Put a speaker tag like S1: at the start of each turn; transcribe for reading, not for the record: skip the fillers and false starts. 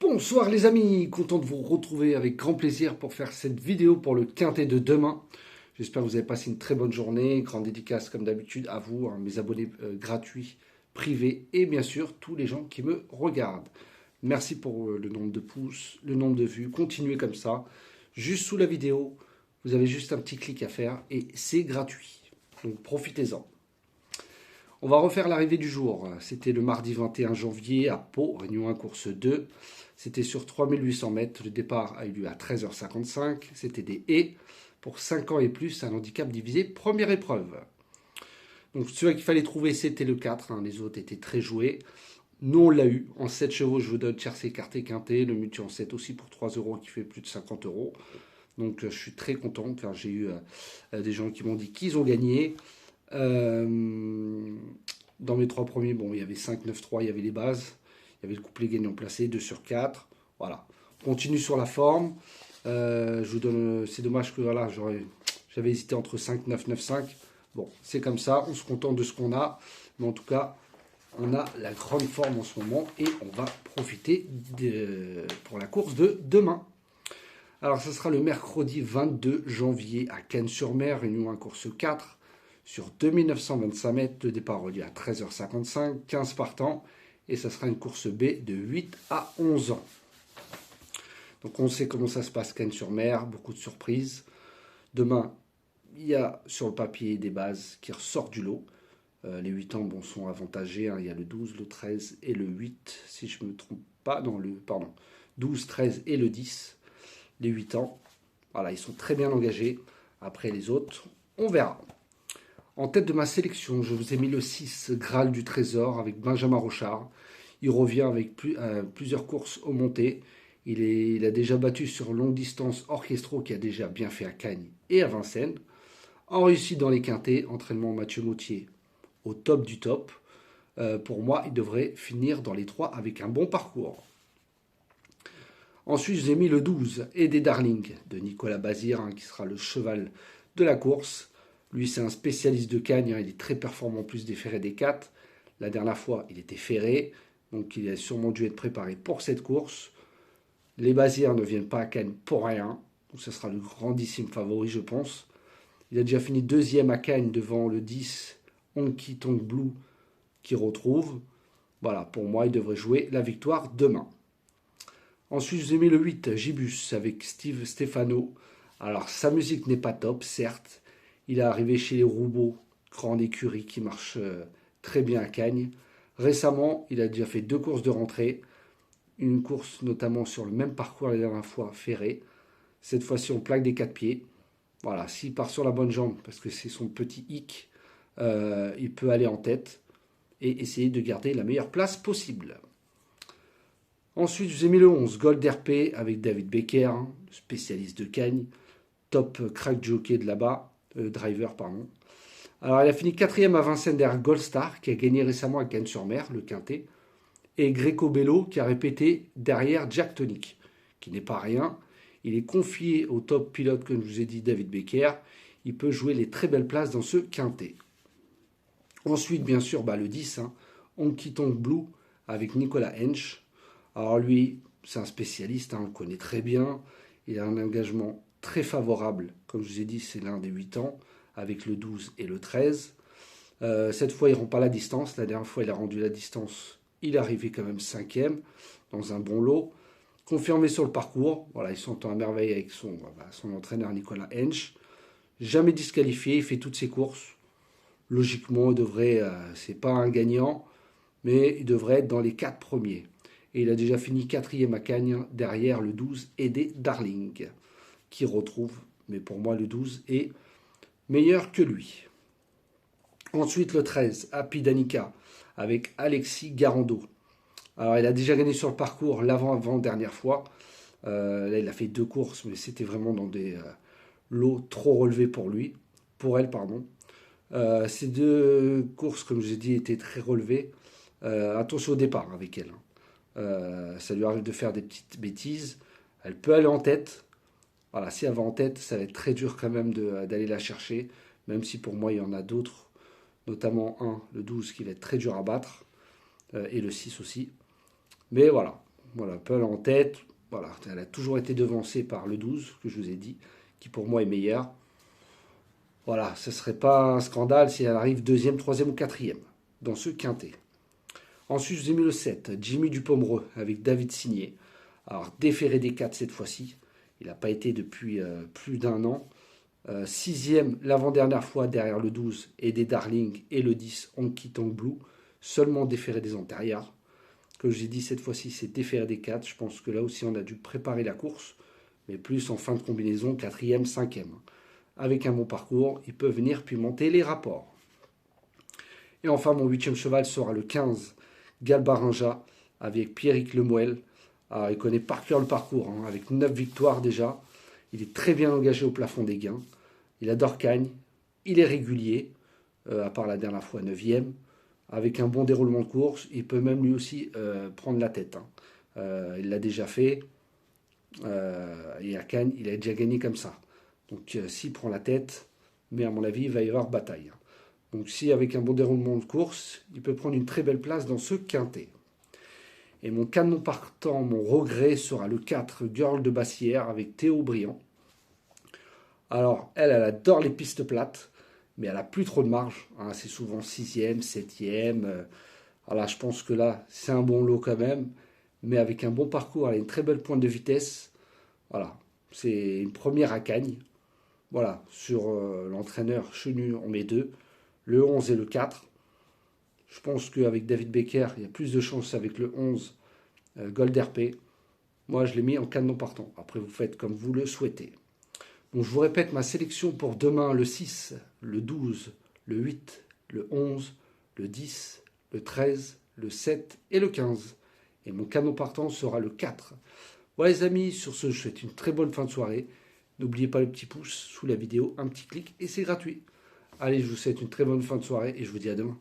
S1: Bonsoir les amis, content de vous retrouver avec grand plaisir pour faire cette vidéo pour le quintet de demain. J'espère que vous avez passé une très bonne journée. Grande dédicace comme d'habitude à vous, mes abonnés gratuits, privés et bien sûr tous les gens qui me regardent. Merci pour le nombre de pouces, le nombre de vues. Continuez comme ça. Juste sous la vidéo, vous avez juste un petit clic à faire et c'est gratuit. Donc profitez-en. On va refaire l'arrivée du jour. C'était le mardi 21 janvier à Pau, Réunion 1, course 2. C'était sur 3800 mètres. Le départ a eu lieu à 13h55. C'était des haies pour 5 ans et plus, un handicap divisé, première épreuve. Donc celui qu'il fallait trouver, c'était le 4. Les autres étaient très joués. Nous, on l'a eu. En 7 chevaux, je vous donne tiercé, écarté, quintet. Le multi en 7 aussi pour 3 euros qui fait plus de 50 euros. Donc je suis très content car j'ai eu des gens qui m'ont dit qu'ils ont gagné. Dans mes 3 premiers, bon, il y avait 5, 9, 3, il y avait les bases. Il y avait le couplet gagnant placé, 2 sur 4. Voilà. On continue sur la forme. Je vous donne. C'est dommage que voilà, j'avais hésité entre 5, 9, 9, 5. Bon, c'est comme ça. On se contente de ce qu'on a. Mais en tout cas, on a la grande forme en ce moment. Et on va profiter pour la course de demain. Alors, ce sera le mercredi 22 janvier à Cannes-sur-Mer, Réunion 1, course 4. Sur 2925 mètres, le départ relié à 13h55, 15 partants. Et ça sera une course B de 8 à 11 ans. Donc on sait comment ça se passe Cannes-sur-Mer, beaucoup de surprises. Demain, il y a sur le papier des bases qui ressortent du lot. Les 8 ans sont avantagés. Il y a le 12, le 13 et le 8, si je ne me trompe pas. Non, 12, 13 et le 10. Les 8 ans, voilà, ils sont très bien engagés. Après les autres, on verra. En tête de ma sélection, je vous ai mis le 6, Graal du Trésor, avec Benjamin Rochard. Il revient avec plusieurs courses au monté. Il a déjà battu sur longue distance Orchestro, qui a déjà bien fait à Cagnes et à Vincennes. En réussi dans les quintets, entraînement Mathieu Mautier au top du top. Pour moi, il devrait finir dans les 3 avec un bon parcours. Ensuite, je vous ai mis le 12, et des Darling, de Nicolas Bazir, qui sera le cheval de la course. Lui, c'est un spécialiste de Cagnes. Il est très performant en plus des ferrés des 4. La dernière fois, il était ferré. Donc, il a sûrement dû être préparé pour cette course. Les Bazières ne viennent pas à Cagnes pour rien. Donc, ce sera le grandissime favori, je pense. Il a déjà fini deuxième à Cagnes devant le 10, Honky Tonk Blue, qui retrouve. Voilà, pour moi, il devrait jouer la victoire demain. Ensuite, je vous ai mis le 8, Gibus, avec Steve Stefano. Alors, sa musique n'est pas top, certes. Il est arrivé chez les Roubaud, grande écurie qui marche très bien à Cagnes. Récemment, il a déjà fait 2 courses de rentrée. Une course notamment sur le même parcours la dernière fois, ferré. Cette fois-ci, on plaque des 4 pieds. Voilà, s'il part sur la bonne jambe, parce que c'est son petit hic, il peut aller en tête et essayer de garder la meilleure place possible. Ensuite, je vous ai mis le 11, Gold RP avec David Becker, spécialiste de Cagnes, top crack jockey de là-bas. Driver, pardon. Alors, il a fini 4e à Vincennes derrière Goldstar, qui a gagné récemment à Cannes-sur-Mer, le quintet, et Greco Bello, qui a répété derrière Jack Tonic, qui n'est pas rien. Il est confié au top pilote, comme je vous ai dit, David Becker. Il peut jouer les très belles places dans ce quintet. Ensuite, bien sûr, le 10, Honky Tonk Blue, avec Nicolas Hensch. Alors lui, c'est un spécialiste, on le connaît très bien. Il a un engagement très favorable, comme je vous ai dit, c'est l'un des 8 ans, avec le 12 et le 13. Cette fois, il ne rend pas la distance. La dernière fois, il a rendu la distance. Il est arrivé quand même 5e, dans un bon lot. Confirmé sur le parcours. Voilà, il s'entend à merveille avec son entraîneur Nicolas Hensch. Jamais disqualifié, il fait toutes ses courses. Logiquement, il devrait, c'est pas un gagnant, mais il devrait être dans les 4 premiers. Et il a déjà fini 4e à Cagnes, derrière le 12 et des Darling, qui retrouve, mais pour moi le 12 est meilleur que lui. Ensuite le 13, Happy Danica, avec Alexis Garando. Alors il a déjà gagné sur le parcours l'avant-dernière fois. Là il a fait 2 courses, mais c'était vraiment dans des lots trop relevés pour elle, pardon. Ces 2 courses, comme je vous ai dit, étaient très relevées. Attention au départ avec elle. Ça lui arrive de faire des petites bêtises. Elle peut aller en tête. Voilà, si elle va en tête, ça va être très dur quand même d'aller la chercher, même si pour moi il y en a d'autres, notamment le 12 qui va être très dur à battre, et le 6 aussi. Mais voilà, Voilà, Pearl en tête. Voilà, elle a toujours été devancée par le 12, que je vous ai dit, qui pour moi est meilleur. Voilà, ce ne serait pas un scandale si elle arrive deuxième, troisième ou quatrième dans ce quintet. Ensuite, je vous ai mis le 7, Jimmy Dupomereux, avec David Signé. Alors, déféré des 4 cette fois-ci. Il n'a pas été depuis plus d'un an. Sixième l'avant-dernière fois derrière le 12 et des Darling et le 10 Honky Tonk Blue. Seulement déféré des antérieurs. Comme j'ai dit, cette fois-ci, c'est déféré des 4. Je pense que là aussi, on a dû préparer la course. Mais plus en fin de combinaison, quatrième, cinquième. Avec un bon parcours, il peut venir puis monter les rapports. Et enfin, mon huitième cheval sera le 15, Galbarinja, avec Pierrick Lemoel. Alors, il connaît par cœur le parcours, hein, avec 9 victoires déjà. Il est très bien engagé au plafond des gains. Il adore Cagne. Il est régulier, à part la dernière fois 9e. Avec un bon déroulement de course, il peut même lui aussi prendre la tête. Hein. Il l'a déjà fait. Et à Cannes, il a déjà gagné comme ça. Donc s'il prend la tête, mais à mon avis, il va y avoir bataille. Donc si avec un bon déroulement de course, il peut prendre une très belle place dans ce quintet. Et mon canon partant, mon regret sera le 4, Girl de Bassière avec Théo Briand. Alors, elle adore les pistes plates, mais elle a plus trop de marge. Hein, c'est souvent 6e, 7e. Alors je pense que là, c'est un bon lot quand même. Mais avec un bon parcours, elle a une très belle pointe de vitesse. Voilà, c'est une première à Cagnes. Voilà, sur l'entraîneur Chenu, on met 2. Le 11 et le 4. Je pense qu'avec David Becker, il y a plus de chances avec le 11 Gold RP. Moi, je l'ai mis en canon partant. Après, vous faites comme vous le souhaitez. Donc, je vous répète ma sélection pour demain, le 6, le 12, le 8, le 11, le 10, le 13, le 7 et le 15. Et mon canon partant sera le 4. Voilà les amis, sur ce, je vous souhaite une très bonne fin de soirée. N'oubliez pas le petit pouce sous la vidéo, un petit clic et c'est gratuit. Allez, je vous souhaite une très bonne fin de soirée et je vous dis à demain.